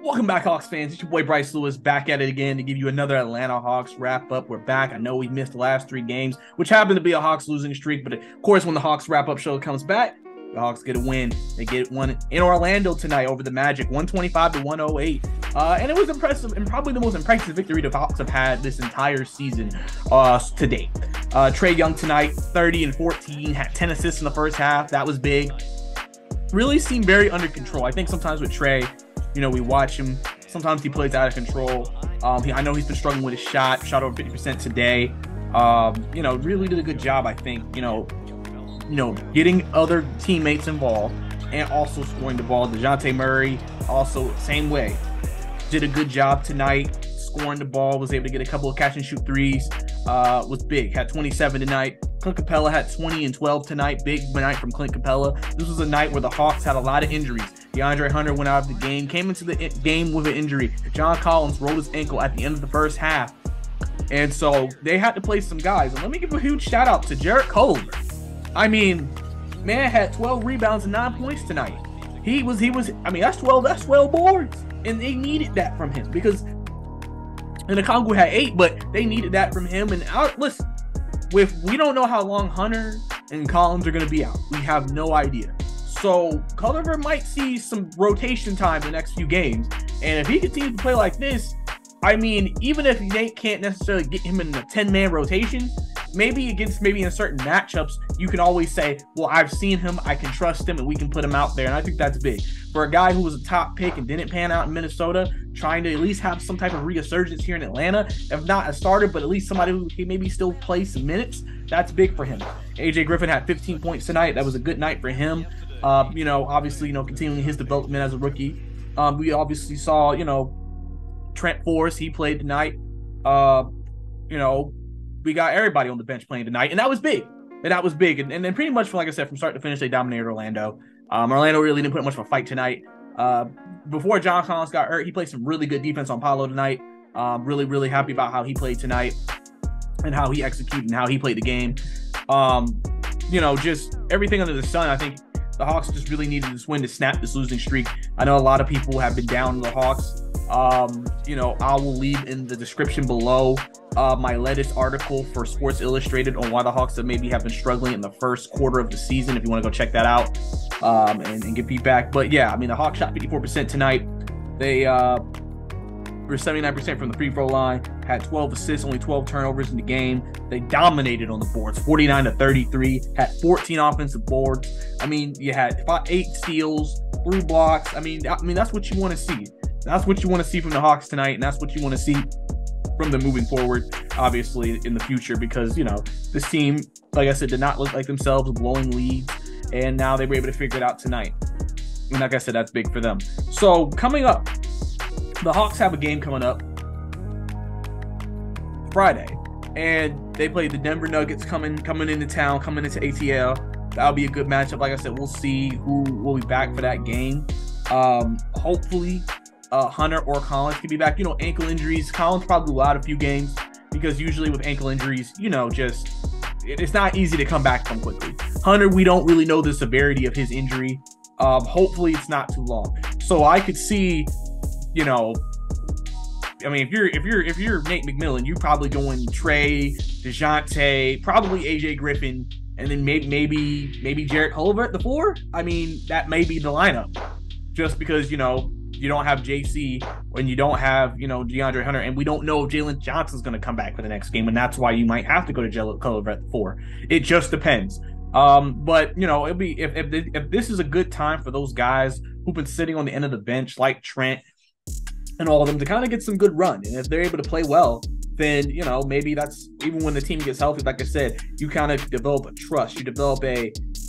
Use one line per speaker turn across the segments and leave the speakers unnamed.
Welcome back, Hawks fans. It's your boy Bryce Lewis back at it again to give you another Atlanta Hawks wrap up. We're back. I know we missed the last 3 games, which happened to be a Hawks losing streak. But of course, when the Hawks wrap up show comes back, the Hawks get a win. They get one in Orlando tonight over the Magic, 125-108. And it was impressive and probably the most impressive victory the Hawks have had this entire season to date. Trae Young tonight, 30 and 14, had 10 assists in the first half. That was big. Really seemed very under control. I think sometimes with Trae, we watch him. Sometimes he plays out of control. I know he's been struggling with his shot over 50% today. Really did a good job, I think, getting other teammates involved and also scoring the ball. DeJounte Murray, also same way. Did a good job tonight, scoring the ball, was able to get a couple of catch and shoot threes, was big, had 27 tonight. Clint Capella had 20 and 12 tonight. Big night from Clint Capella. This was a night where the Hawks had a lot of injuries. DeAndre Hunter went out of the game, came into the game with an injury. John Collins rolled his ankle at the end of the first half. And so they had to play some guys. And let me give a huge shout out to Jarrett Culver. I mean, man had 12 rebounds and 9 points tonight. That's 12 boards. And they needed that from him because Okongwu had 8, but they needed that from him. And listen, we don't know how long Hunter and Collins are going to be out. We have no idea. So Culver might see some rotation time the next few games. And if he continues to play like this, even if Nate can't necessarily get him in a 10-man rotation, maybe in certain matchups, you can always say, well, I've seen him, I can trust him, and we can put him out there. And I think that's big. For a guy who was a top pick and didn't pan out in Minnesota, trying to at least have some type of resurgence here in Atlanta, if not a starter, but at least somebody who can maybe still play some minutes, that's big for him. AJ Griffin had 15 points tonight. That was a good night for him. Obviously, continuing his development as a rookie. We obviously saw, Trent Forrest, he played tonight. We got everybody on the bench playing tonight, and that was big. And then pretty much, like I said, from start to finish, they dominated Orlando. Orlando really didn't put much of a fight tonight. Before John Collins got hurt, he played some really good defense on Paolo tonight. Really, really happy about how he played tonight and how he executed and how he played the game. Just everything under the sun. I think the Hawks just really needed this win to snap this losing streak. I know a lot of people have been down on the Hawks. I will leave in the description below my latest article for Sports Illustrated on why the Hawks have been struggling in the first quarter of the season. If you want to go check that out and get feedback. But yeah, the Hawks shot 54% tonight. They were 79% from the free throw line, had 12 assists, only 12 turnovers in the game. They dominated on the boards, 49-33, had 14 offensive boards. You had 8 steals, 3 blocks. That's what you want to see. That's what you want to see from the Hawks tonight, and that's what you want to see from them moving forward, obviously, in the future, because, this team, like I said, did not look like themselves, blowing leads, and now they were able to figure it out tonight. And like I said, that's big for them. So, coming up, the Hawks have a game coming up Friday, and they play the Denver Nuggets coming into town, coming into ATL. That'll be a good matchup. Like I said, we'll see who will be back for that game. Hopefully, Hunter or Collins can be back. Ankle injuries. Collins probably will out a few games because usually with ankle injuries, it's not easy to come back from quickly. Hunter, we don't really know the severity of his injury. Hopefully, it's not too long. So I could see, if you're Nate McMillan, you're probably going Trae, DeJounte, probably AJ Griffin, and then maybe Jarrett Culver at the 4. That may be the lineup, just because you don't have JC when you don't have DeAndre Hunter, and we don't know if Jalen Johnson's going to come back for the next game, and that's why you might have to go to Jarrett Culver at the 4. It just depends. But it'll be if this is a good time for those guys who've been sitting on the end of the bench like Trent and all of them to kind of get some good run. And if they're able to play well, then, maybe that's, even when the team gets healthy, like I said, you kind of develop a trust. You develop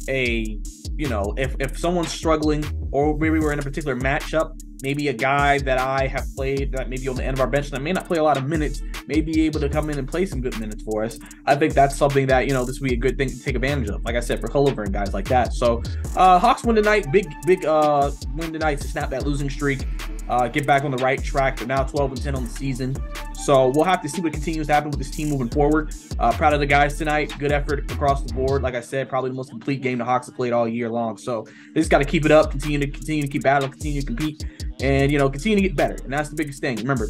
if someone's struggling, or maybe we're in a particular matchup, maybe a guy that I have played that maybe on the end of our bench that may not play a lot of minutes may be able to come in and play some good minutes for us. I think that's something that, this would be a good thing to take advantage of, like I said, for Culver and guys like that. So Hawks win tonight, big win tonight to snap that losing streak, get back on the right track. They're now 12-10 on the season. So we'll have to see what continues to happen with this team moving forward. Proud of the guys tonight. Good effort across the board. Like I said, probably the most complete game the Hawks have played all year long. So they just got to keep it up, continue to keep battling, continue to compete, and continue to get better. And that's the biggest thing. Remember,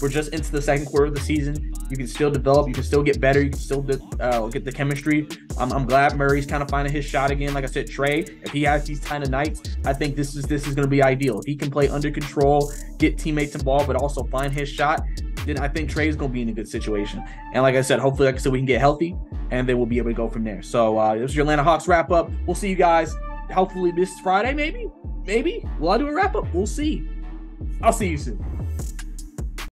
we're just into the second quarter of the season. You can still develop, you can still get better, you can still get the chemistry. I'm glad Murray's kind of finding his shot again. Like I said, Trey, if he has these kind of nights, I think this is going to be ideal. If he can play under control, get teammates involved, but also find his shot, then I think Trey's going to be in a good situation. And like I said, hopefully, like I said, we can get healthy, and then we'll be able to go from there. So this is your Atlanta Hawks wrap up. We'll see you guys hopefully this Friday, maybe. Will I do a wrap up? We'll see. I'll see you soon.